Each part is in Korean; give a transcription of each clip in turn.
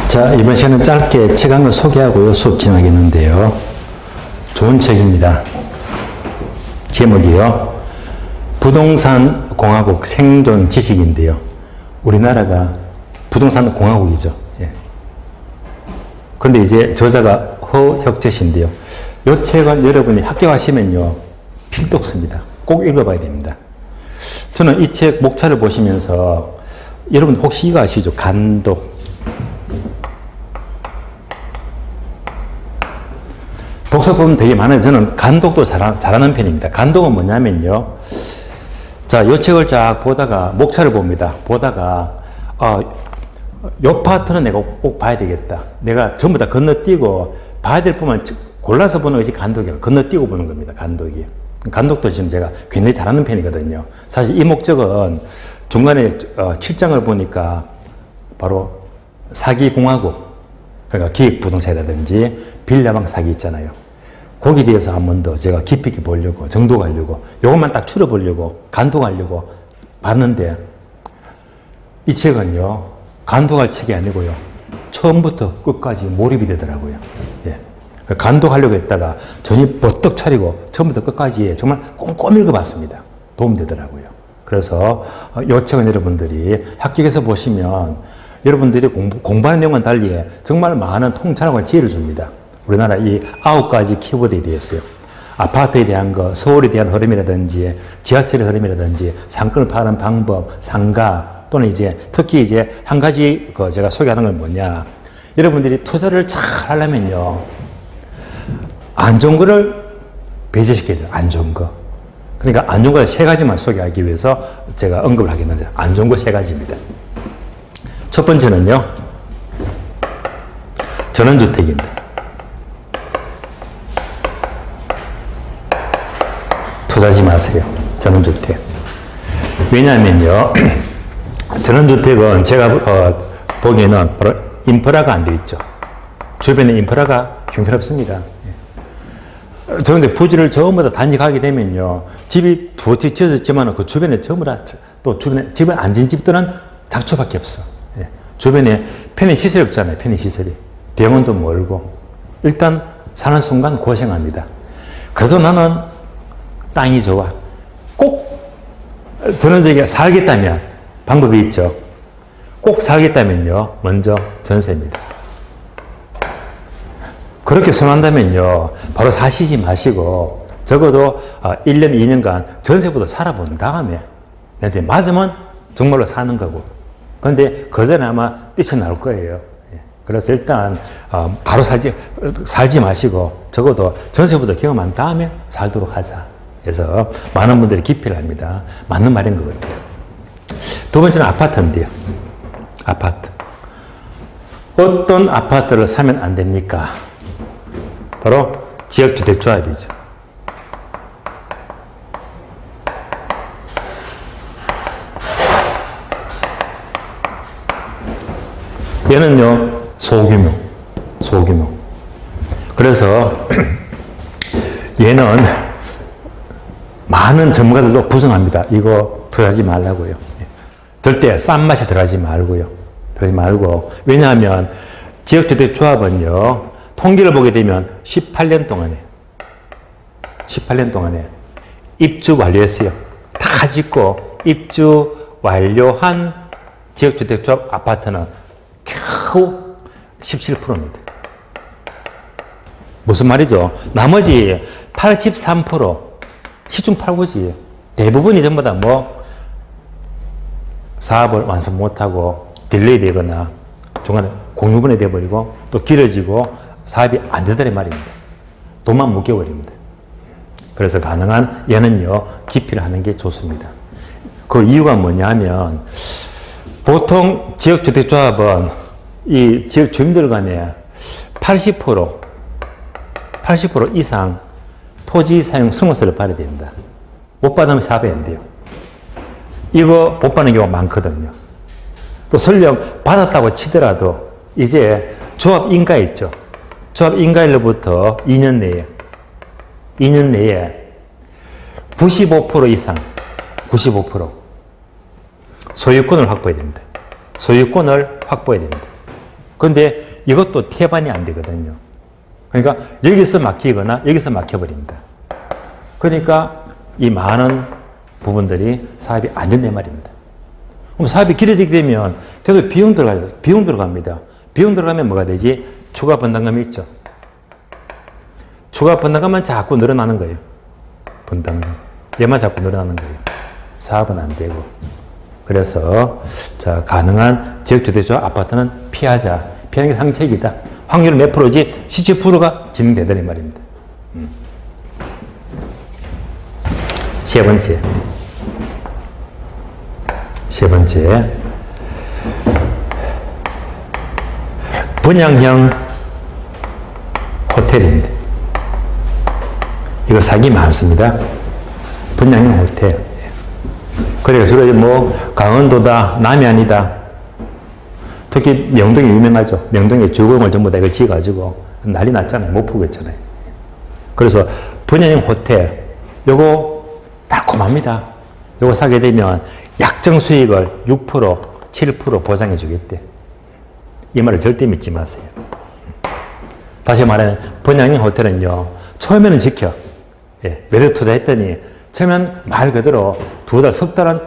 자, 이번 시간은 짧게 책 한 권 소개하고요. 수업 진행하겠는데요. 좋은 책입니다. 제목이요. 부동산 공화국 생존 지식인데요. 우리나라가 부동산 공화국이죠. 예. 그런데 이제 저자가 허혁재 씨인데요. 이 책은 여러분이 학교 가시면요. 필독서입니다. 꼭 읽어봐야 됩니다. 저는 이 책 목차를 보시면서 여러분 혹시 이거 아시죠? 간독. 독서 보면 되게 많아요. 저는 간독도 잘하는 편입니다. 간독은 뭐냐면요. 자, 이 책을 쫙 보다가, 목차를 봅니다. 보다가, 요 파트는 내가 꼭 봐야 되겠다. 내가 전부 다 건너뛰고, 봐야 될 부분만 골라서 보는 것이 간독이에요. 건너뛰고 보는 겁니다. 간독이. 간독도 지금 제가 굉장히 잘하는 편이거든요. 사실 이 목적은 중간에 7장을 보니까 바로 사기공화국, 그러니까 기획부동산이라든지 빌라방 사기 있잖아요. 거기에 대해서 한 번 더 제가 깊이 있게 보려고, 정도 가려고, 요것만 딱 추려보려고, 간독하려고 봤는데, 이 책은요, 간독할 책이 아니고요, 처음부터 끝까지 몰입이 되더라고요. 예. 간독하려고 했다가, 전이 버떡 차리고, 처음부터 끝까지 정말 꼼꼼히 읽어봤습니다. 도움되더라고요. 그래서, 이 책은 여러분들이 합격해서 보시면, 여러분들이 공부하는 내용과는 달리 정말 많은 통찰과 지혜를 줍니다. 우리나라 이 9가지 키워드에 대해서요. 아파트에 대한 거, 서울에 대한 흐름이라든지, 지하철의 흐름이라든지, 상권을 파는 방법, 상가, 또는 이제 특히 이제 한 가지 제가 소개하는 건 뭐냐. 여러분들이 투자를 잘 하려면요. 안 좋은 거를 배제시켜야 돼요. 안 좋은 거. 그러니까 안 좋은 거 3가지만 소개하기 위해서 제가 언급을 하겠는데, 안 좋은 거 3가지입니다. 첫 번째는요, 전원주택입니다. 투자하지 마세요. 전원주택. 왜냐하면요, 전원주택은 제가 보기에는 바로 인프라가 안 되어 있죠. 주변에 인프라가 형편없습니다. 그런데 부지를 전부 다 단지하게 되면요, 집이 두어 채 지어졌지만 그 주변에 전부 다 또 주변에 집에 앉은 집들은 작초밖에 없어. 주변에 편의시설이 없잖아요. 편의시설이. 병원도 멀고. 일단 사는 순간 고생합니다. 그래서 나는 땅이 좋아. 꼭 저는 저기 살겠다면 방법이 있죠. 꼭 살겠다면요. 먼저 전세입니다. 그렇게 선호한다면요. 바로 사시지 마시고 적어도 1년, 2년간 전세보다 살아본 다음에 내한테 맞으면 정말로 사는 거고. 그런데 그 전에 아마 뛰쳐나올 거예요. 그래서 일단 바로 살지 마시고 적어도 전세보다 경험한 다음에 살도록 하자. 그래서 많은 분들이 기피를 합니다. 맞는 말인 것 같아요. 두 번째는 아파트인데요. 아파트. 어떤 아파트를 사면 안 됩니까? 바로 지역주택조합이죠. 얘는요, 소규모. 그래서 얘는 많은 전문가들도 부정합니다. 이거 투자하지 말라고요. 절대 싼 맛이 들어가지 말고요. 왜냐하면 지역주택조합은요, 통계를 보게 되면 18년 동안에 입주 완료했어요. 다 짓고 입주 완료한 지역주택조합 아파트는 겨우 17%입니다. 무슨 말이죠? 나머지 83% 시중팔고지. 대부분이 전부 다 사업을 완성 못하고 딜레이 되거나 중간에 공유분해 돼버리고 또 길어지고 사업이 안 되더란 말입니다. 돈만 묶여버립니다. 그래서 가능한 얘는요, 기피를 하는 게 좋습니다. 그 이유가 뭐냐면 보통 지역주택조합은 이 지역 주민들 간에 80% 이상 토지 사용 승호세를 받아야 됩니다. 못 받으면 사업이 안 돼요. 이거 못 받는 경우가 많거든요. 또 설령 받았다고 치더라도 이제 조합 인가 있죠. 조합 인가일로부터 2년 내에 95% 이상 95% 소유권을 확보해야 됩니다. 소유권을 확보해야 됩니다. 그런데 이것도 태반이 안 되거든요. 그러니까 여기서 막히거나 여기서 막혀버립니다. 그러니까 이 많은 부분들이 사업이 안 된단 말입니다. 그럼 사업이 길어지게 되면 계속 비용 들어가요. 비용 들어갑니다. 비용 들어가면 뭐가 되지? 추가 분담금이 있죠. 추가 분담금만 자꾸 늘어나는 거예요. 분담금. 얘만 자꾸 늘어나는 거예요. 사업은 안 되고. 그래서 자, 가능한 지역주택조합 아파트는 피하자. 피하는 게 상책이다. 확률 몇 프로지? 17%가 진행되더니 말입니다. 세 번째. 분양형 호텔입니다. 이거 사기 많습니다. 분양형 호텔. 그래서 주로 뭐 강원도다, 남해안이다. 특히 명동이 유명하죠. 명동에 주공을 전부 다 이걸 지어가지고 난리 났잖아요. 못 푸겠잖아요. 그래서 분양형 호텔, 요거 달콤합니다. 요거 사게 되면 약정 수익을 6%, 7% 보장해 주겠대. 이 말을 절대 믿지 마세요. 다시 말하면 분양형 호텔은요, 처음에는 지켜. 예, 매도 투자했더니 처음엔 말 그대로 2달, 석 달은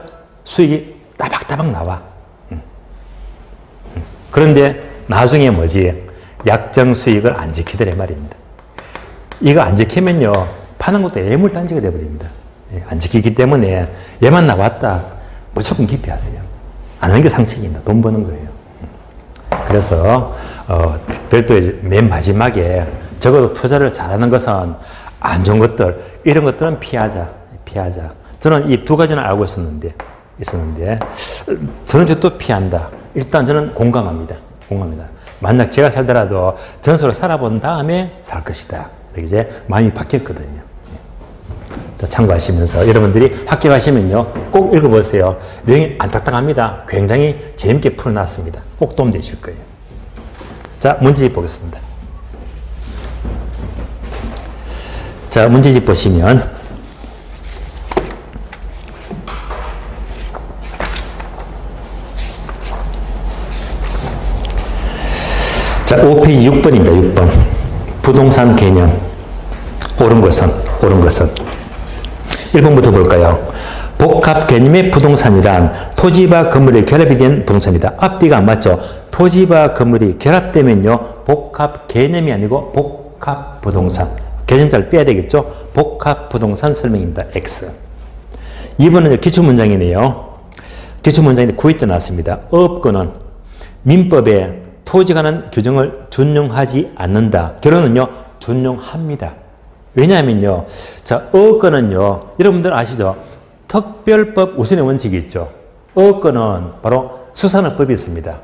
수익이 따박따박 나와. 그런데 나중에 뭐지? 약정 수익을 안 지키더래 말입니다. 이거 안 지키면요, 파는 것도 애물단지가 돼버립니다. 예, 안 지키기 때문에 얘만 나왔다. 무조건 기피하세요. 안 하는 게 상책입니다. 돈 버는 거예요. 그래서 별도의 맨 마지막에 적어도 투자를 잘하는 것은 안 좋은 것들, 이런 것들은 피하자. 저는 이 두 가지는 알고 있었는데 저는 또 피한다. 일단 저는 공감합니다. 만약 제가 살더라도 전소를 살아본 다음에 살 것이다. 이렇게 이제 마음이 바뀌었거든요. 참고하시면서 여러분들이 학교 가시면요, 꼭 읽어보세요. 내용이 안 딱딱합니다. 굉장히 재밌게 풀어놨습니다. 꼭 도움되실 거예요. 자, 문제집 보겠습니다. 자, 문제집 보시면 자, 5페이지 6번입니다. 6번. 부동산 개념. 옳은 것은 1번부터 볼까요? 복합 개념의 부동산이란 토지와 건물이 결합이 된 부동산이다. 앞뒤가 안 맞죠? 토지와 건물이 결합되면요, 복합 개념이 아니고 복합 부동산. 개념자를 빼야 되겠죠? 복합 부동산 설명입니다. X. 2번은 기출문장이네요. 기출문장인데 9회 때 나왔습니다. 어업권은 민법에 토지에 관한 규정을 준용하지 않는다. 결론은요, 준용합니다. 왜냐하면요, 자, 어업권은요, 여러분들 아시죠? 특별법 우선의 원칙이 있죠. 어업권은 바로 수산업법이 있습니다.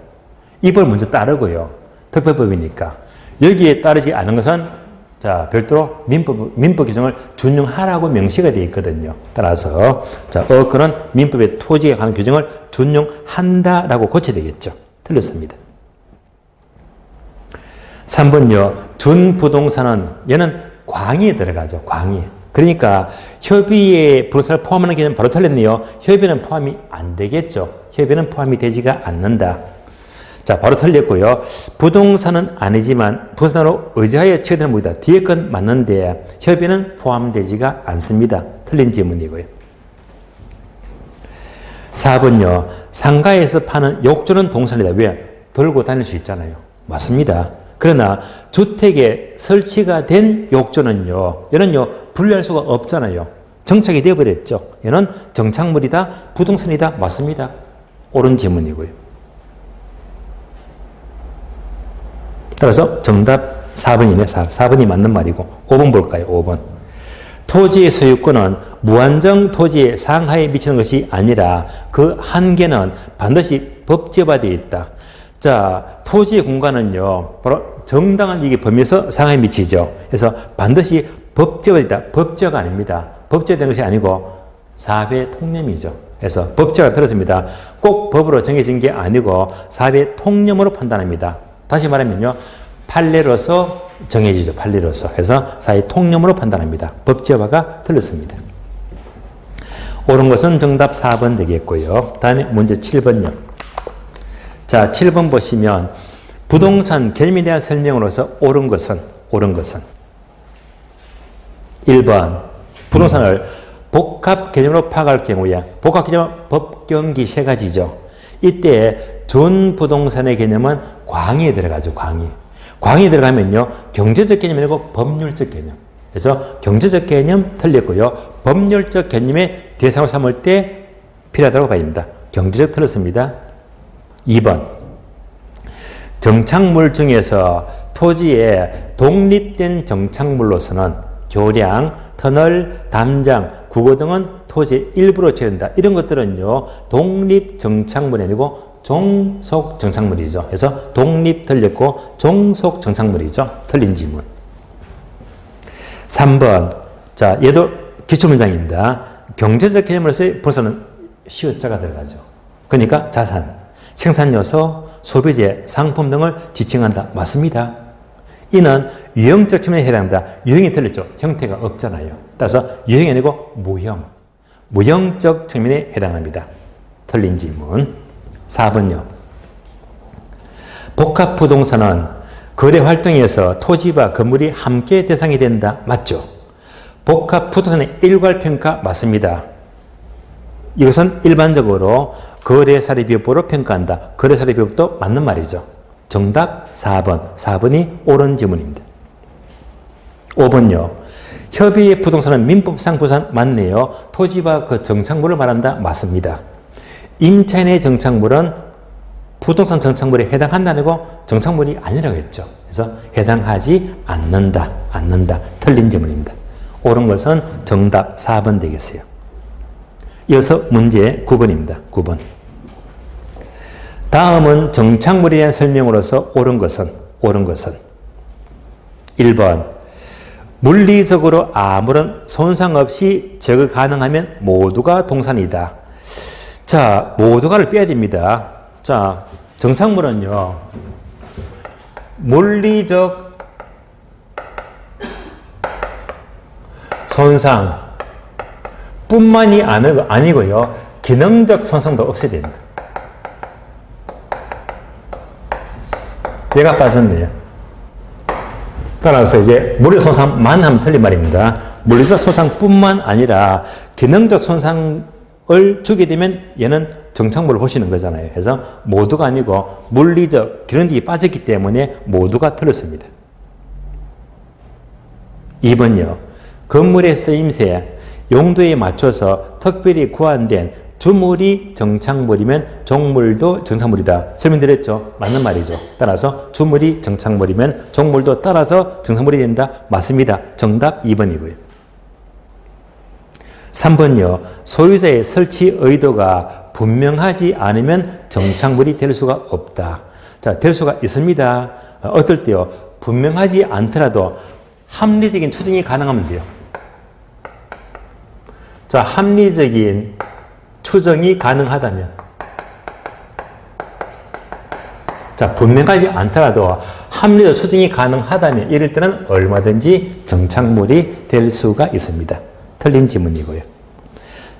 이 법을 먼저 따르고요. 특별법이니까. 여기에 따르지 않은 것은 자, 별도로 민법 규정을 준용하라고 명시가 되어 있거든요. 따라서 자, 어업권은 민법의 토지에 관한 규정을 준용한다라고 고쳐야 되겠죠. 틀렸습니다. 3번요. 준부동산은 얘는 광의에 들어가죠. 광의. 그러니까 협의에 부동산을 포함하는 개념은 바로 틀렸네요. 협의는 포함이 안 되겠죠. 협의는 포함이 되지가 않는다. 자, 바로 틀렸고요. 부동산은 아니지만 부동산으로 의지하여 처리되는 무기다. 뒤에 건 맞는데 협의는 포함되지가 않습니다. 틀린 질문이고요. 4번요. 상가에서 파는 욕조는 동산이다. 왜? 들고 다닐 수 있잖아요. 맞습니다. 그러나 주택에 설치가 된 욕조는요, 얘는요, 분리할 수가 없잖아요. 정착이 되어버렸죠. 얘는 정착물이다, 부동산이다. 맞습니다. 옳은 질문이고요. 따라서 정답 4번이네. 4번이 맞는 말이고 5번 볼까요? 5번. 토지의 소유권은 무한정 토지의 상하에 미치는 것이 아니라 그 한계는 반드시 법제화되어 있다. 자, 토지의 공간은요, 바로 정당한 이익의 범위에서 상하에 미치죠. 그래서 반드시 법제화되다. 법제화가 아닙니다. 법제화된 것이 아니고 사회 통념이죠. 그래서 법제화가 들었습니다. 꼭 법으로 정해진 게 아니고 사회 통념으로 판단합니다. 다시 말하면요, 판례로서 정해지죠. 판례로서. 그래서 사회 통념으로 판단합니다. 법제화가 틀렸습니다. 옳은 것은 정답 4번 되겠고요. 다음에 문제 7번요. 자, 7번 보시면 부동산 개념에 대한 설명으로서 옳은 것은 1번 부동산을 복합 개념으로 파악할 경우에 복합 개념은 법경기 세 가지죠. 이때 준부동산의 개념은 광의에 들어가죠. 광의에 들어가면요. 경제적 개념이 아니고 법률적 개념. 그래서 경제적 개념 틀렸고요. 법률적 개념의 대상으로 삼을 때 필요하다고 봐집니다. 경제적 틀렸습니다. 2번 정착물 중에서 토지에 독립된 정착물로서는 교량, 터널, 담장, 구고 등은 토지의 일부로 처리된다. 이런 것들은요. 독립 정착물이 아니고 종속 정착물이죠. 그래서 독립 틀렸고 종속 정착물이죠. 틀린 지문. 3번. 자, 얘도 기출문장입니다. 경제적 개념으로서의 부동산은 시어자가 들어가죠. 그러니까 자산, 생산요소, 소비재, 상품 등을 지칭한다. 맞습니다. 이는 유형적 측면에 해당한다. 유형이 틀렸죠. 형태가 없잖아요. 따라서 유형이 아니고 무형적 측면에 해당합니다. 틀린 질문. 4번요. 복합부동산은 거래활동에서 토지와 건물이 함께 대상이 된다. 맞죠? 복합부동산의 일괄평가 맞습니다. 이것은 일반적으로 거래사례비법으로 평가한다. 거래사례비법도 맞는 말이죠. 정답 4번. 4번이 옳은 지문입니다. 5번요. 협의의 부동산은 민법상 부산 맞네요. 토지와 그 정착물을 말한다. 맞습니다. 임차인의 정착물은 부동산 정착물에 해당한다는 거 정착물이 아니라고 했죠. 그래서 해당하지 않는다. 틀린 지문입니다. 옳은 것은 정답 4번 되겠어요. 이어서 문제 9번입니다. 9번. 다음은 정착물에 대한 설명으로서 옳은 것은 1번 물리적으로 아무런 손상 없이 제거 가능하면 모두가 동산이다. 자, 모두가를 빼야 됩니다. 자, 정착물은요. 물리적 손상 뿐만이 아니고요. 기능적 손상도 없애야 됩니다. 얘가 빠졌네요. 따라서 이제 물리적 손상만 하면 틀린 말입니다. 물리적 손상뿐만 아니라 기능적 손상을 주게 되면 얘는 정착물을 보시는 거잖아요. 그래서 모두가 아니고 물리적, 기능적이 빠졌기 때문에 모두가 틀렸습니다. 2번요. 건물의 쓰임새, 용도에 맞춰서 특별히 구한된 주물이 정착물이면 종물도 정착물이다. 설명드렸죠? 맞는 말이죠. 따라서 주물이 정착물이면 종물도 따라서 정착물이 된다. 맞습니다. 정답 2번이고요. 3번요. 소유자의 설치 의도가 분명하지 않으면 정착물이 될 수가 없다. 자, 될 수가 있습니다. 어떨 때요? 분명하지 않더라도 합리적인 추정이 가능하면 돼요. 자, 합리적인 추정이 가능하다면, 자, 분명하지 않더라도 합리적 추정이 가능하다면 이럴 때는 얼마든지 정착물이 될 수가 있습니다. 틀린 지문이고요.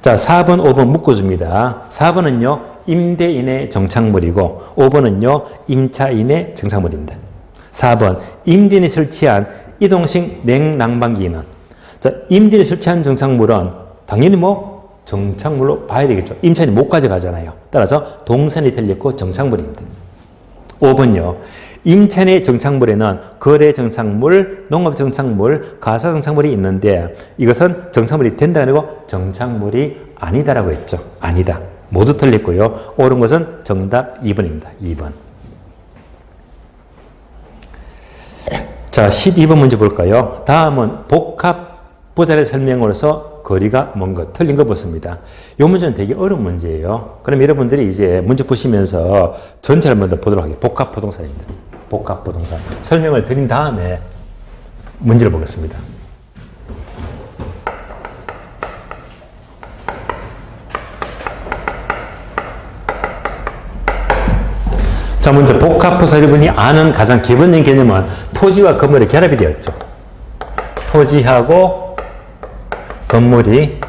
자, 4번, 5번 묶어줍니다. 4번은요, 임대인의 정착물이고 5번은요, 임차인의 정착물입니다. 4번, 임대인이 설치한 이동식 냉난방기는, 자, 임대인이 설치한 정착물은 당연히 정착물로 봐야 되겠죠. 임차인이 못 가져가잖아요. 따라서 동선이 틀렸고 정착물입니다. 5번요. 임차인의 정착물에는 거래 정착물, 농업 정착물, 가사 정착물이 있는데 이것은 정착물이 된다는 거 정착물이 아니다라고 했죠. 아니다. 모두 틀렸고요. 옳은 것은 정답 2번입니다. 2번. 자, 12번 문제 볼까요? 다음은 복합 부자의 설명으로서 거리가 먼 것, 틀린 거 보습니다. 이 문제는 되게 어려운 문제예요. 그럼 여러분들이 이제 문제 보시면서 전체를 먼저 보도록 하겠습니다. 복합 부동산입니다. 복합 부동산. 설명을 드린 다음에 문제를 보겠습니다. 자, 먼저 복합 부동산 여러분이 아는 가장 기본적인 개념은 토지와 건물의 결합이 되었죠. 토지하고 건물이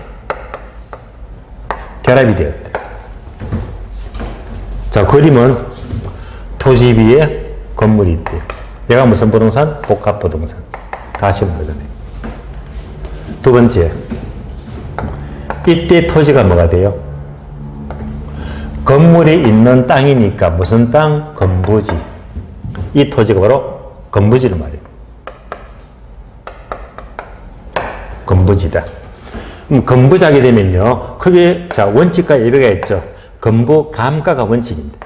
결합이 되었다. 자, 그림은 토지 위에 건물이 있대요. 얘가 무슨 부동산? 복합부동산. 다 아시는 거잖아요. 두 번째, 이때 토지가 뭐가 돼요? 건물이 있는 땅이니까 무슨 땅? 건부지. 이 토지가 바로 건부지를 말해요. 건부지다. 그럼 건부자게 되면요, 크게 자 원칙과 예배가 있죠. 건부 감가가 원칙입니다.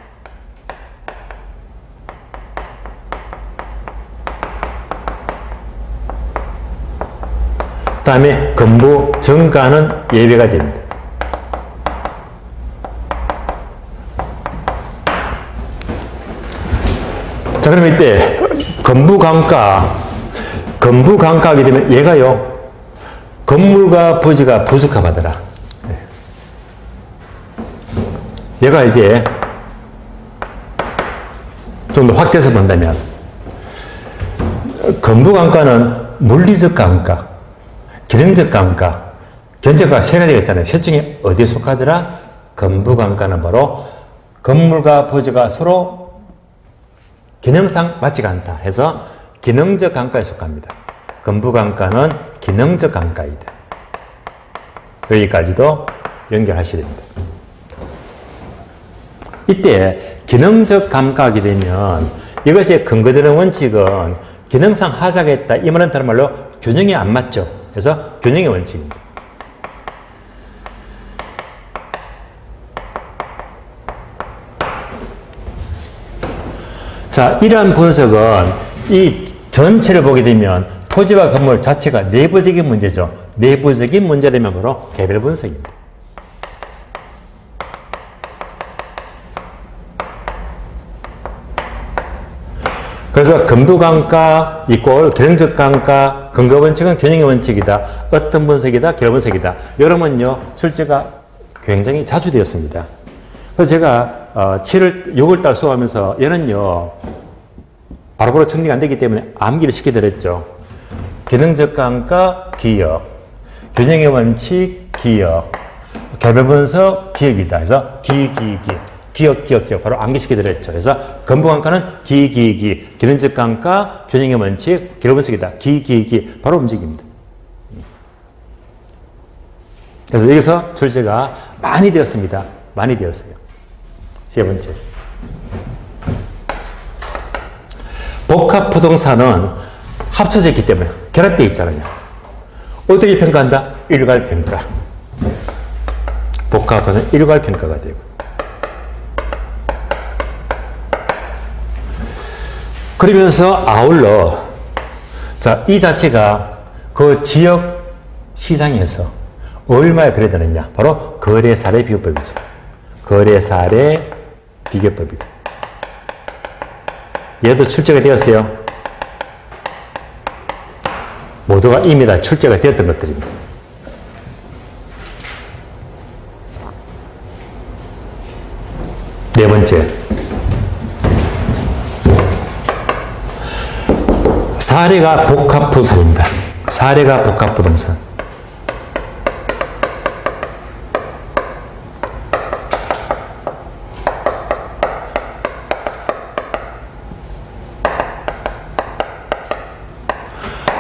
다음에 건부 정가는 예배가 됩니다. 자, 그럼 이때 건부감가하게 되면 얘가요, 건물과 부지가 부적합하더라. 얘가 이제 좀 더 확대해서 본다면, 건부감가는 물리적 감가, 기능적 감가, 견적가 세 가지가 있잖아요. 셋 중에 어디에 속하더라? 건부감가는 바로 건물과 부지가 서로 기능상 맞지가 않다 해서 기능적 감가에 속합니다. 건부감가는 기능적 감가이다. 여기까지도 연결하셔야 됩니다. 이때 기능적 감가하게 되면 이것의 근거되는 원칙은 기능상 하자가 있다. 이 말은 다른 말로 균형이 안 맞죠. 그래서 균형의 원칙입니다. 자, 이러한 분석은 이 전체를 보게 되면 토지와 건물 자체가 내부적인 문제죠. 내부적인 문제라면 바로 개별 분석입니다. 그래서 건부감가 이꼴 기능적 감가, 근거 원칙은 균형의 원칙이다. 어떤 분석이다? 개별 분석이다. 여러분요, 출제가 굉장히 자주 되었습니다. 그래서 제가 6월달 수업하면서 얘는요, 바로바로 정리가 안 되기 때문에 암기를 시켜드렸죠. 기능적 감가, 기억. 균형의 원칙, 기억. 개별 분석, 기억이다. 그래서 기억. 바로 암기시켜드렸죠. 그래서 건부감가는 기. 기능적 감가, 균형의 원칙, 개별 분석이다. 바로 움직입니다. 그래서 여기서 출제가 많이 되었습니다. 많이 되었어요. 세 번째. 복합부동산은 합쳐져 있기 때문에 결합되어 있잖아요. 어떻게 평가한다? 일괄평가. 복합은 일괄평가가 되고. 그러면서 아울러 자, 이 자체가 그 지역 시장에서 얼마에 거래되느냐? 바로 거래사례 비교법이죠. 거래사례 비교법이다. 얘도 출제가 되었어요. 모두가 이미 다 출제가 되었던 것들입니다. 네 번째. 사례가 복합부동산입니다. 사례가 복합부동산.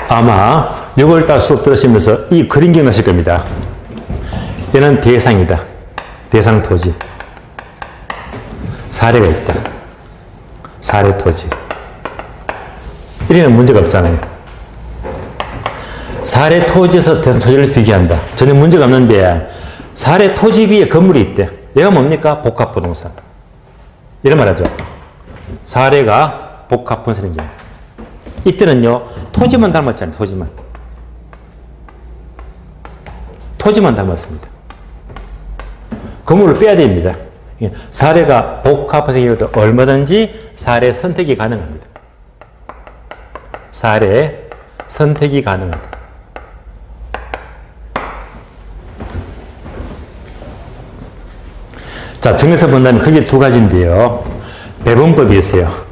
아마 6월달 수업 들으시면서 이 그림 기억나실 겁니다. 얘는 대상이다. 대상 토지. 사례가 있다. 사례 토지. 이러면 문제가 없잖아요. 사례 토지에서 대상 토지를 비교한다. 전혀 문제가 없는데 사례 토지 위에 건물이 있대. 얘가 뭡니까? 복합부동산. 이런 말 하죠. 사례가 복합부동산인 경우. 이때는요, 토지만 닮았잖아요, 토지만 닮았습니다. 건물을 빼야 됩니다. 사례가 복합부동산이어도 얼마든지 사례 선택이 가능합니다. 사례 선택이 가능하다. 자, 정리해서 본다면 크게 두 가지인데요. 배분법이 있어요.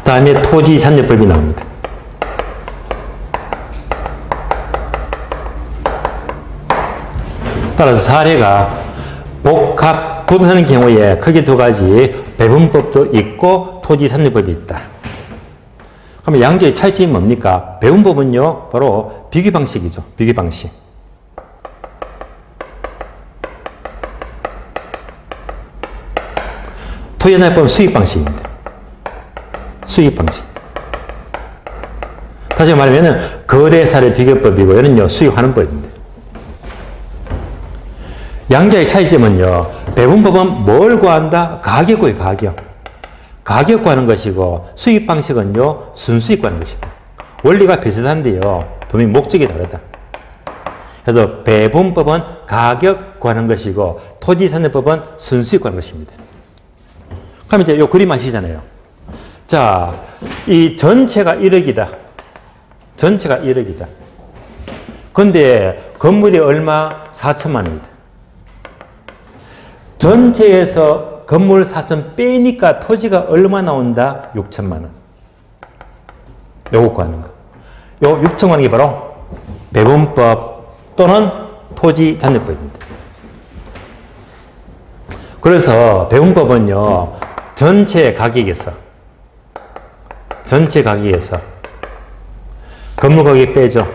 다음에 토지 잔여법이 나옵니다. 따라서 사례가 복합 부동산의 경우에 크게 두 가지 배분법도 있고 토지산정법이 있다. 그러면 양자의 차이점이 뭡니까? 배분법은요, 바로 비교 방식이죠. 비교 방식. 토지산정법은 수익 방식입니다. 수익 방식. 다시 말하면 거래사례 비교법이고 이는요 수익환원법입니다. 양자의 차이점은요, 배분법은 뭘 구한다? 가격 구해요, 가격. 가격 구하는 것이고 수익 방식은요 순수익 구하는 것이다. 원리가 비슷한데요 분명히 목적이 다르다. 그래서 배분법은 가격 구하는 것이고 토지산정법은 순수익 구하는 것입니다. 그럼 이제 요 그림 아시잖아요. 자, 이 전체가 1억이다. 전체가 1억이다. 근데 건물이 얼마? 4천만 원이다. 전체에서 건물 4천 빼니까 토지가 얼마 나온다? 6천만 원. 요거 구하는 거. 요 6천만 원이 바로 배분법 또는 토지산정법입니다. 그래서 배분법은요, 전체 가격에서 건물 가격 빼죠.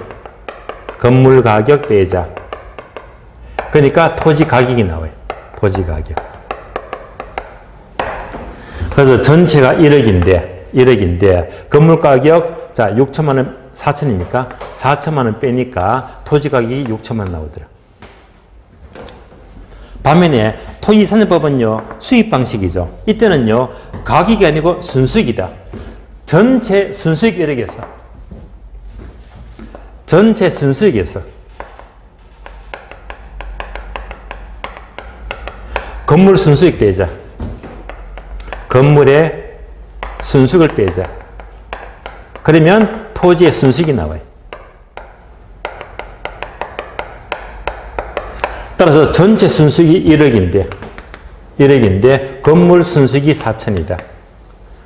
건물 가격 빼자. 그러니까 토지 가격이 나와요. 토지 가격. 그래서 전체가 1억인데 건물 가격 자 6천만 원 4천이니까 4천만 원 빼니까 토지 가격이 6천만 원 나오더라. 반면에 토지산정법은요 수익 방식이죠. 이때는요 가격이 아니고 순수익이다. 전체 순수익 1억에서 건물 순수익 빼자. 건물의 순수익을 빼자. 그러면 토지의 순수익이 나와요. 따라서 전체 순수익이 1억인데 건물 순수익이 4천이다.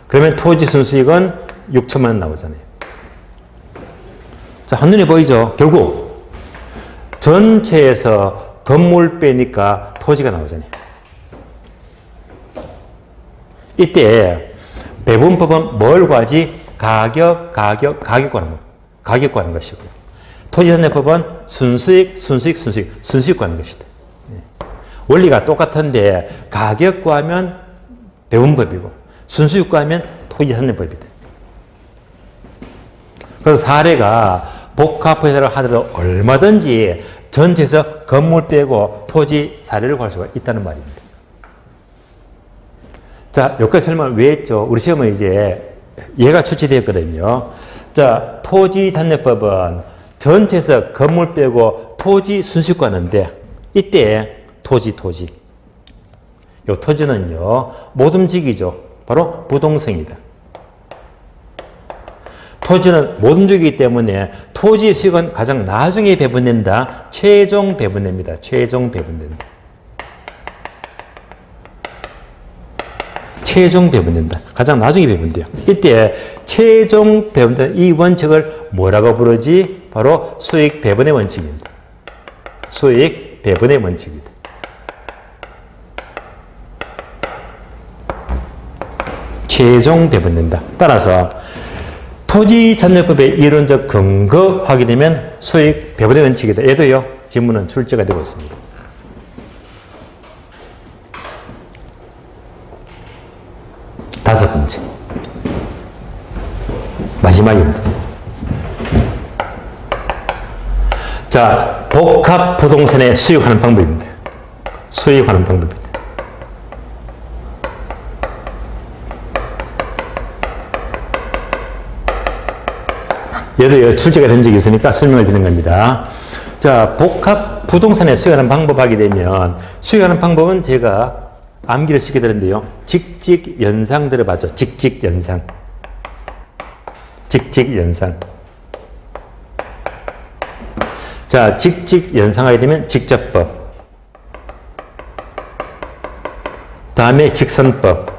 그러면 토지 순수익은 6천만 원 나오잖아요. 자, 한눈에 보이죠? 결국 전체에서 건물 빼니까 토지가 나오잖아요. 이때 배분법은 뭘 구하지? 가격 구하는 것이고요. 토지산정법은 순수익 구하는 것이다. 원리가 똑같은데 가격 구하면 배분법이고 순수익 구하면 토지산정법이다. 그래서 사례가 복합회사를 하더라도 얼마든지 전체에서 건물 빼고 토지 사례를 구할 수가 있다는 말입니다. 자, 여기까지 설명을 왜 했죠? 우리 시험은 이제 얘가 출제되었거든요. 자, 토지산정법은 전체에서 건물 빼고 토지 순수익 구하는데 이때 토지. 요 토지는요, 못 움직이죠. 바로 부동성이다. 토지는 못 움직이기 때문에 토지 수익은 가장 나중에 배분된다. 최종 배분됩니다. 최종 배분된다. 가장 나중에 배분돼요. 이때 최종 배분된 이 원칙을 뭐라고 부르지? 바로 수익 배분의 원칙입니다. 수익 배분의 원칙입니다. 최종 배분된다. 따라서 토지산정법의 이론적 근거 확인되면 수익 배분의 원칙이다. 얘도요, 지문은 출제가 되고 있습니다. 다섯 번째. 마지막입니다. 자, 복합 부동산의 수익하는 방법입니다. 수익하는 방법입니다. 얘도 출제가 된 적이 있으니까 설명을 드리는 겁니다. 자, 복합 부동산에 수익하는 방법 하게 되면 수익하는 방법은 제가 암기를 시켜드렸는데요. 직직연상 들어봤죠? 직직연상. 자, 직직연상하게 되면 직접법. 다음에 직선법.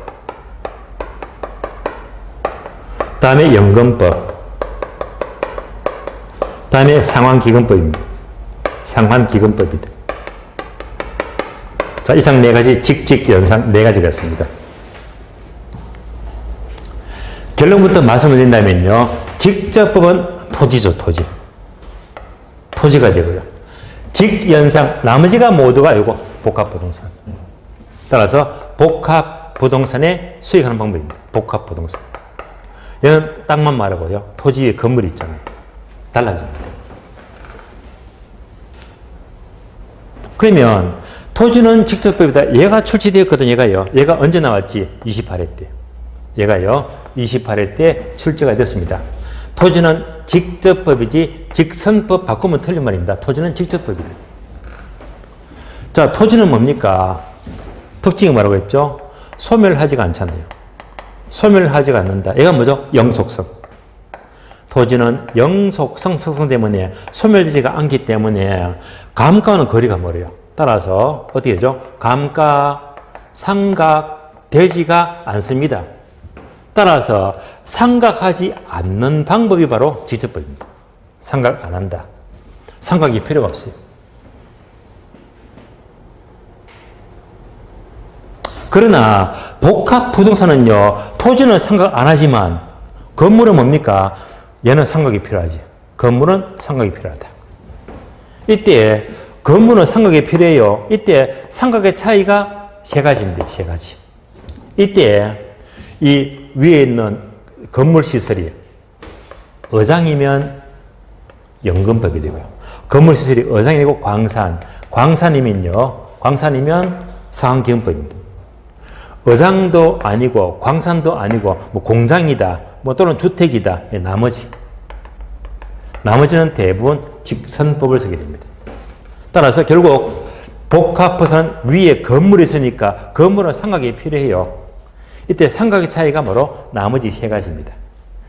다음에 연금법. 다음에 상환기금법입니다. 상환기금법이다. 자, 이상 네 가지 직직연상 네 가지가 있습니다. 결론부터 말씀을 드린다면요. 직접법은 토지죠, 토지. 토지가 되고요. 직연상, 나머지가 모두가 이거 복합부동산. 따라서 복합부동산에 수익하는 방법입니다. 복합부동산. 얘는 땅만 말하고요. 토지 위에 건물이 있잖아요. 달라집니다. 그러면 토지는 직접법이다. 얘가 출시되었거든, 얘가요. 얘가 언제 나왔지? 28회 때. 얘가요, 28회 때 출제가 됐습니다. 토지는 직접법이지 직선법 바꾸면 틀린 말입니다. 토지는 직접법이다. 자, 토지는 뭡니까? 특징이 뭐라고 했죠? 소멸하지가 않잖아요. 소멸하지가 않는다. 얘가 뭐죠? 영속성. 토지는 영속성 특성 때문에 소멸되지가 않기 때문에 감가와는 거리가 멀어요. 따라서 어떻게 되죠? 감가, 상각, 되지가 않습니다. 따라서 상각하지 않는 방법이 바로 직접법입니다. 상각 안 한다. 상각이 필요가 없어요. 그러나 복합부동산은요. 토지는 상각 안 하지만 건물은 뭡니까? 얘는 상각이 필요하지. 건물은 상각이 필요하다. 이때 건물은 상각이 필요해요. 이때 상각의 차이가 세 가지인데, 세 가지. 이때 이 위에 있는 건물 시설이 어장이면 연금법이 되고요. 건물 시설이 어장이 되고 광산이면요. 광산이면 상환기금법입니다. 어장도 아니고 광산도 아니고 뭐 공장이다. 뭐 또는 주택이다. 나머지는 대부분 직선법을 쓰게 됩니다. 따라서 결국 복합부산 위에 건물이 있으니까 건물은 상각이 필요해요. 이때 상각의 차이가 바로 나머지 세 가지입니다.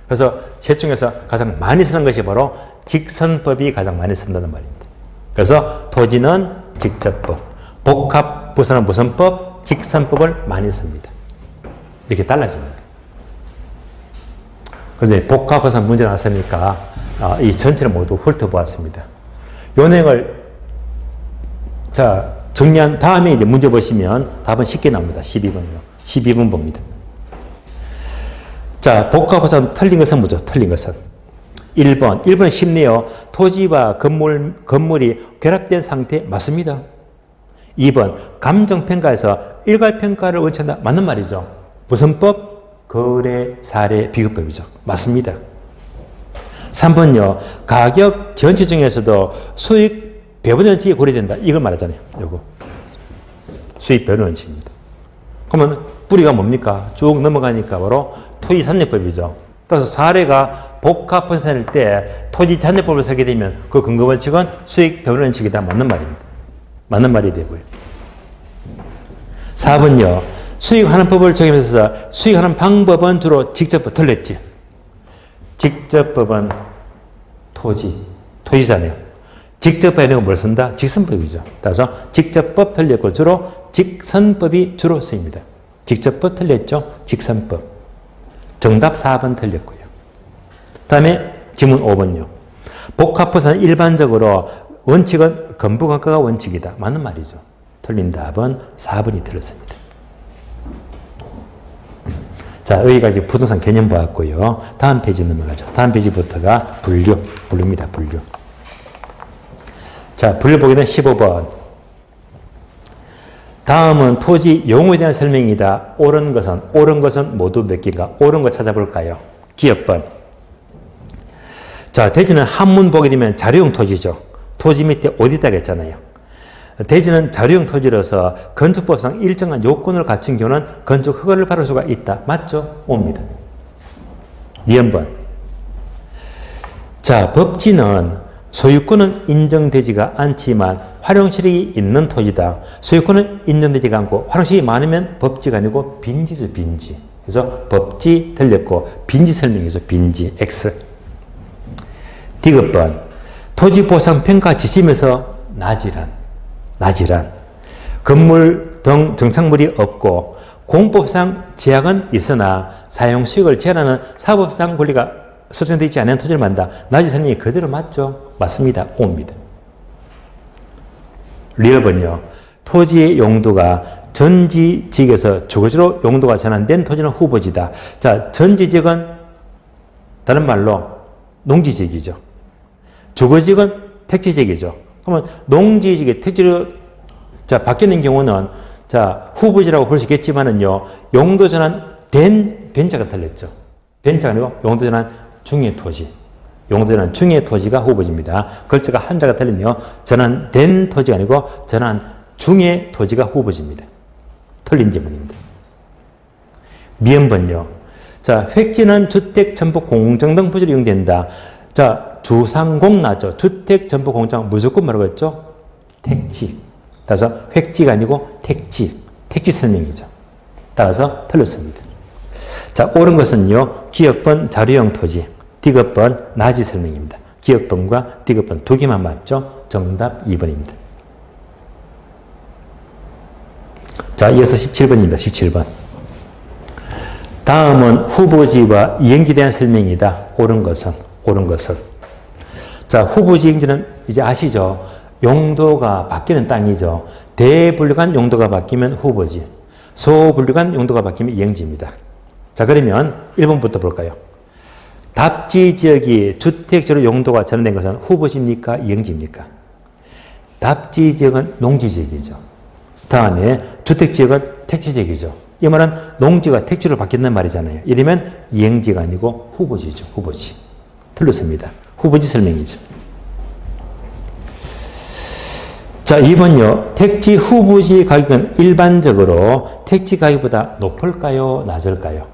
그래서 셋 중에서 가장 많이 쓰는 것이 바로 직선법이 가장 많이 쓴다는 말입니다. 그래서 토지는 직접법, 복합부산은 무슨 법? 직선법을 많이 씁니다. 이렇게 달라집니다. 그래서 복합부산 문제 나왔으니까 이 전체를 모두 훑어보았습니다. 요 내용을 정리한 다음에 이제 문제 보시면 답은 쉽게 나옵니다. 12번요. 12번 봅니다. 자, 복합부산 틀린 것은 뭐죠? 틀린 것은 1번 쉽네요. 토지와 건물이 결합된 상태 맞습니다. 2번 감정평가에서 일괄평가를 원칙한다. 맞는 말이죠. 무슨 법? 거래, 사례, 비교법이죠. 맞습니다. 3번요. 가격 전체 중에서도 수익 배분 원칙이 고려된다. 이걸 말하잖아요. 요거. 수익 배분 원칙입니다. 그러면 뿌리가 뭡니까? 쭉 넘어가니까 바로 토지잔여법이죠. 따라서 사례가 복합부산일 때 토지잔여법을 쓰게 되면 그 근거 원칙은 수익 배분 원칙이다. 맞는 말입니다. 맞는 말이 되고요. 4번요. 수익하는 법을 적용해서 수익하는 방법은 주로 직접법 틀렸지. 직접법은 토지잖아요. 직접법에는 뭘 쓴다? 직선법이죠. 따라서 직접법 틀렸고 주로 직선법이 주로 쓰입니다. 직접법 틀렸죠? 직선법. 정답 4번 틀렸고요. 다음에 지문 5번요. 복합부산 일반적으로 원칙은 건부감가가 원칙이다. 맞는 말이죠. 틀린 답은 4번이 틀렸습니다. 자, 여기까지 부동산 개념 보았고요. 다음 페이지 넘어가죠. 다음 페이지부터가 분류입니다. 분류. 자, 분류 보게 된 15번. 다음은 토지 용어에 대한 설명이다. 옳은 것은 모두 몇 개인가? 옳은 거 찾아볼까요? 기업번. 자, 대지는 한문 보게 되면 자료용 토지죠. 토지 밑에 어디다가 했잖아요. 대지는 자료용 토지로서 건축법상 일정한 요건을 갖춘 경우는 건축 허가를 받을 수가 있다. 맞죠? 옵니다. 니은번. 자, 법지는 소유권은 인정되지가 않지만 활용실이 있는 토지다. 소유권은 인정되지가 않고 활용실이 많으면 법지가 아니고 빈지죠. 빈지. 그래서 법지 틀렸고 빈지 설명이죠. 빈지. X. 디귿번. 토지보상평가 지침에서 나지란. 건물 등 정착물이 없고 공법상 제약은 있으나 사용 수익을 제한하는 사법상 권리가 설정되어 있지 않은 토지를 만다. 나지 설명이 그대로 맞죠? 맞습니다. O입니다. 리얼번요. 토지의 용도가 전지지역에서 주거지로 용도가 전환된 토지는 후보지다. 자, 전지지역은 다른 말로 농지지역이죠. 주거지역은 택지지역이죠. 그러면 농지지역의 택지로 자, 바뀌는 경우는 자, 후보지라고 볼 수 있겠지만은요, 용도 전환된 자가 틀렸죠. 된 자가 아니고 용도 전환 중의 토지. 용도 전환 중의 토지가 후보지입니다. 글자가 한자가 틀리네요. 전환된 토지가 아니고 전환 중의 토지가 후보지입니다. 틀린 지문입니다. 미음번요. 자, 획지는 주택, 전복, 공정 등 부지로 이용된다. 자, 주상공 나죠. 주택, 전복, 공정 무조건 뭐라고 했죠? 택지. 따라서 획지가 아니고 택지. 택지 설명이죠. 따라서 틀렸습니다. 자, 옳은 것은요, 기역번 자료형 토지, 디귿번 나지 설명입니다. 기역번과 디귿번 두 개만 맞죠? 정답 2번입니다. 자, 이어서 17번입니다. 17번. 다음은 후보지와 이행지에 대한 설명이다. 옳은 것은. 자, 후보지 이행지는 이제 아시죠? 용도가 바뀌는 땅이죠. 대분류간 용도가 바뀌면 후보지. 소분류간 용도가 바뀌면 이행지입니다. 자, 그러면 1번부터 볼까요? 답지지역이 주택지로 용도가 전환된 것은 후보지입니까? 이행지입니까? 답지지역은 농지지역이죠. 다음에 주택지역은 택지지역이죠. 이 말은 농지가 택지로 바뀐다는 말이잖아요. 이러면 이행지가 아니고 후보지죠. 후보지. 틀렸습니다. 후보지 설명이죠. 자, 2번요. 택지 후보지 가격은 일반적으로 택지 가격보다 높을까요? 낮을까요?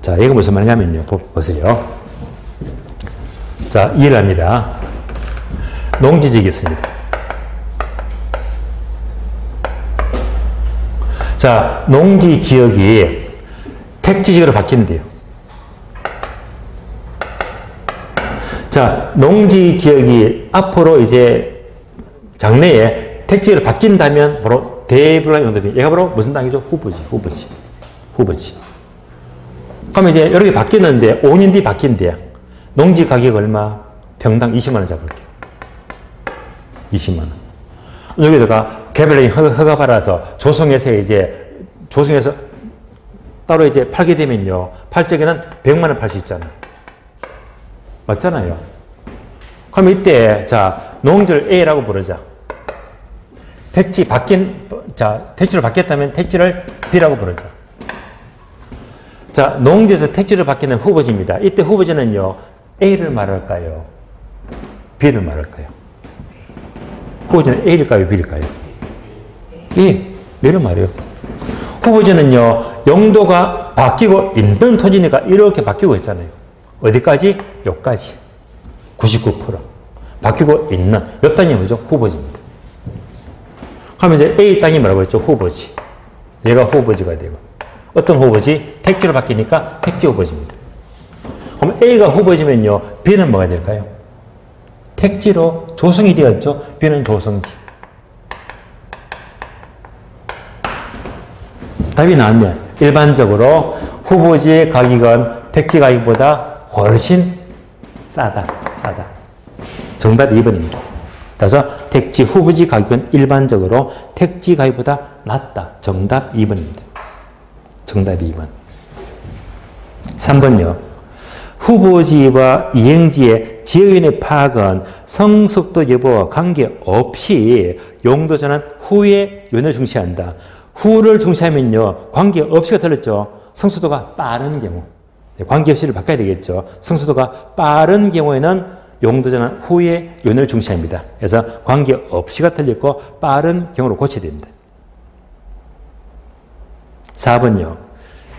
자, 이거 무슨 말이냐면요. 보세요. 자, 이해를 합니다. 농지지역이 있습니다. 자, 농지지역이 택지지역으로 바뀐대요. 자, 농지지역이 앞으로 이제 장래에 택지지역으로 바뀐다면 바로 대분류간 용도비. 얘가 바로 무슨 땅이죠? 후보지. 그러면 이제 여러 개 바뀌었는데 5년 뒤 바뀐대요. 농지 가격 얼마? 평당 20만 원 잡을게요. 20만 원. 여기다가 개발령이 허가 받아서 조성해서 따로 이제 팔게 되면요. 팔 적에는 100만 원 팔 수 있잖아. 맞잖아요. 그럼 이때, 자, 농지를 A라고 부르자. 택지로 바뀌었다면 택지를 B라고 부르자. 자, 농지에서 택지로 바뀌는 후보지입니다. 이때 후보지는요, A를 말할까요? B를 말할까요? 후보지는 A일까요? B일까요? B를 말해요. 후보지는요, 용도가 바뀌고 있는 토지니까 이렇게 바뀌고 있잖아요. 어디까지? 여기까지. 99%. 바뀌고 있는. 이 땅이 뭐죠? 후보지입니다. 그러면 이제 A 땅이 뭐라고 했죠? 후보지. 얘가 후보지가 되고. 어떤 후보지? 택지로 바뀌니까 택지 후보지입니다. 그럼 A가 후보지면요, B는 뭐가 될까요? 택지로 조성이 되었죠? B는 조성지. 답이 나왔네요. 일반적으로 후보지의 가격은 택지 가격보다 훨씬 싸다. 정답 2번입니다. 그래서 택지 후보지 가격은 일반적으로 택지 가격보다 낮다. 정답 2번입니다. 정답 2번. 3번요. 후보지와 이행지의 지역인의 파악은 성숙도 여부와 관계없이 용도 전환 후에 요인을 중시한다. 후를 중시하면요, 관계없이가 틀렸죠. 성숙도가 빠른 경우. 관계없이를 바꿔야 되겠죠. 성숙도가 빠른 경우에는 용도 전환 후에 요인을 중시합니다. 그래서 관계없이가 틀렸고 빠른 경우로 고쳐야 됩니다. 4번요.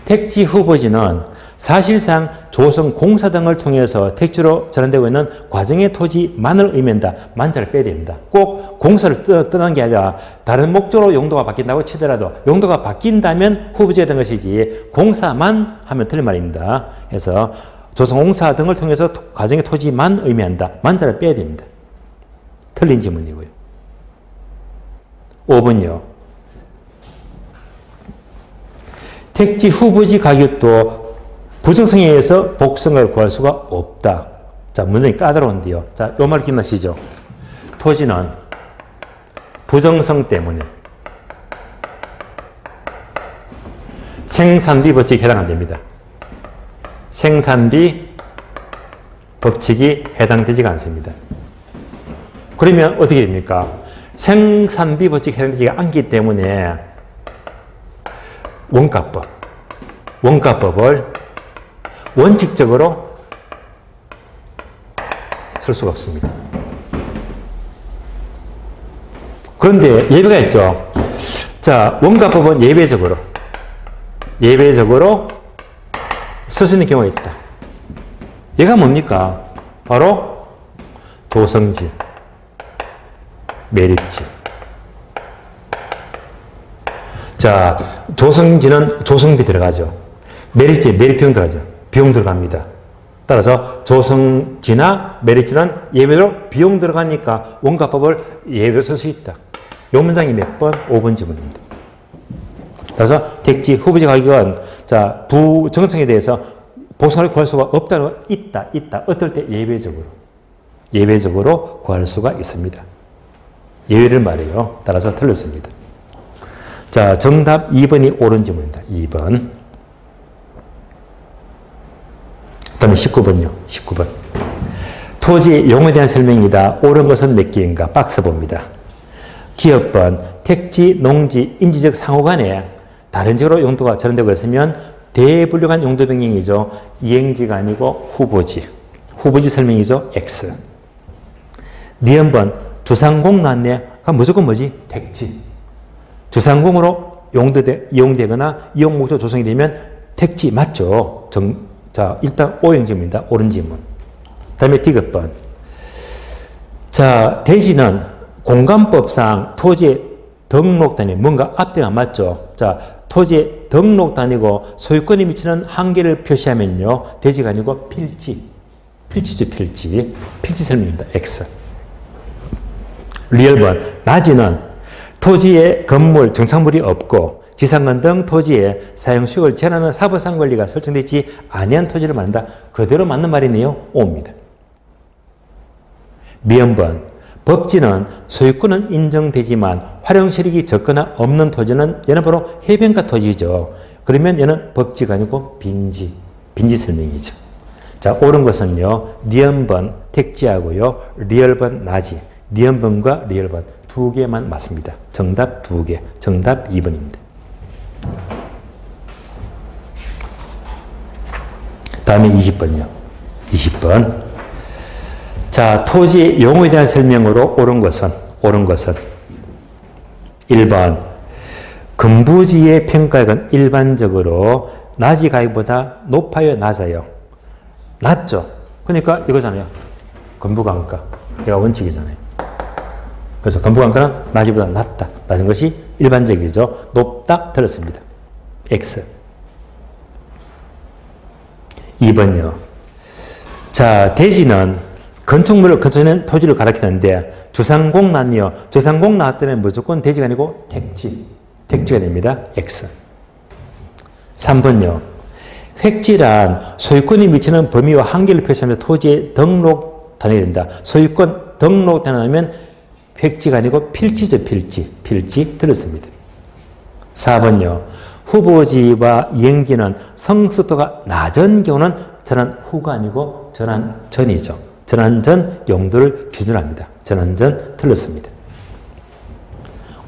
택지 후보지는 사실상 조성 공사 등을 통해서 택지로 전환되고 있는 과정의 토지만을 의미한다. 만자를 빼야 됩니다. 꼭 공사를 떠나는 게 아니라 다른 목적으로 용도가 바뀐다고 치더라도 용도가 바뀐다면 후보지가 된 것이지 공사만 하면 틀린 말입니다. 그래서 조성 공사 등을 통해서 과정의 토지만 의미한다. 만자를 빼야 됩니다. 틀린 지문이고요. 5번이요. 택지 후보지 가격도 부정성에 의해서 복성을 구할 수가 없다. 자, 문장이 까다로운데요. 자, 요 말 기억나시죠? 토지는 부정성 때문에 생산비 법칙에 해당 안 됩니다. 생산비 법칙이 해당되지가 않습니다. 그러면 어떻게 됩니까? 생산비 법칙에 해당되지 않기 때문에 원가법을 원칙적으로 쓸 수가 없습니다. 그런데 예외가 있죠. 자, 원가법은 예외적으로 쓸 수 있는 경우가 있다. 얘가 뭡니까? 바로 조성지, 매립지. 자, 조성지는 조성비 들어가죠. 매립지, 매립비용 들어가죠. 비용 들어갑니다. 따라서 조성지나 매립지는 예외로 비용 들어가니까 원가법을 예외로 쓸 수 있다. 요 문장이 몇 번? 5번 지문입니다. 따라서 택지, 후보지 가격은 자, 부정청에 대해서 보상을 구할 수가 없다는 거 있다. 어떨 때 예외적으로 구할 수가 있습니다. 예외를 말해요. 따라서 틀렸습니다. 자, 정답 2번이 옳은 지문입니다. 2번. 그 다음에 19번요. 19번. 토지 용어에 대한 설명이다. 옳은 것은 몇 개인가? 박스 봅니다. 기업번, 택지, 농지, 임지적 상호 간에 다른 지역으로 용도가 전환되고 있으면 대분류간 용도 변경이죠. 이행지가 아니고 후보지. 후보지 설명이죠. X. 니은번, 주상공 나왔네가 무조건 뭐지? 택지. 주상공으로 이용되거나 이용 목적 조성이 되면 택지 맞죠? 자, 일단 O형지입니다. 옳은 지문. 그 다음에 디귿번. 자, 대지는 공간법상 토지의 등록 단위, 뭔가 앞뒤가 맞죠? 자, 토지의 등록 단위고 소유권에 미치는 한계를 표시하면요. 대지가 아니고 필지. 필지죠, 필지. 필지 설명입니다. X. 리얼번. 낮이는 토지에 건물, 정착물이 없고 지상권 등 토지의 사용수익을 제한하는 사법상 권리가 설정되지 아니한 토지를 말한다. 그대로 맞는 말이네요. O입니다. 미연번. 법지는 소유권은 인정되지만 활용실익이 적거나 없는 토지는 얘는 바로 해변가 토지죠. 그러면 얘는 법지가 아니고 빈지 설명이죠. 자, 옳은 것은요. 니은번 택지하고요. 리얼번 낮이. 니은번과 리얼번 두 개만 맞습니다. 정답 두 개. 정답 2번입니다. 다음에 20번요. 20번. 자, 토지 용어에 대한 설명으로 옳은 것은 1번. 근부지의 평가액은 일반적으로 낮이 가격보다 높아요, 낮아요? 낮죠. 그러니까 이거잖아요. 건부간가. 이가 원칙이잖아요. 그래서 건부간가는 낮이보다 낮다. 낮은 것이 일반적이죠. 높다. 틀렸습니다. X. 2번요. 자, 대지는 건축물을 건축하는 토지를 가리키는데 주상공 나왔네요. 주상공 나왔다면 무조건 대지가 아니고 택지가 됩니다. X. 3번요. 획지란 소유권이 미치는 범위와 한계를 표시하면서 토지의 등록 단위가 된다. 소유권 등록 단위하면 획지가 아니고 필지죠. 필지 들었습니다. 4번요. 후보지와 이행지는 성숙도가 낮은 경우는 전환 후가 아니고 전환 전이죠. 전환 전 용도를 기준으로 합니다. 전환 전 틀렸습니다.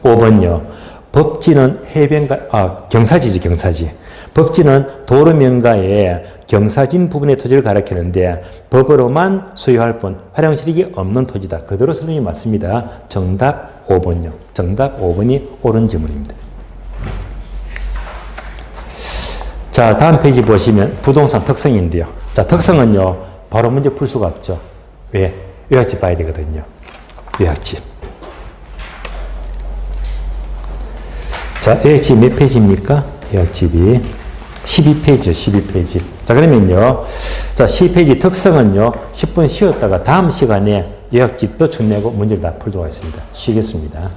5번요. 법지는 경사지죠. 경사지. 법지는 도로명가에 경사진 부분의 토지를 가리키는데 법으로만 소유할 뿐 활용실익이 없는 토지다. 그대로 설명이 맞습니다. 정답 5번요. 정답 5번이 옳은 질문입니다. 자, 다음 페이지 보시면 부동산 특성인데요. 자, 특성은요. 바로 문제 풀 수가 없죠. 왜? 요약집 봐야 되거든요. 요약집. 자, 요약집 몇 페이지입니까? 요약집이 12페이지죠. 12페이지. 자, 그러면요. 자, 12페이지 특성은요. 10분 쉬었다가 다음 시간에 요약집도 준비하고 문제를 다 풀도록 하겠습니다. 쉬겠습니다.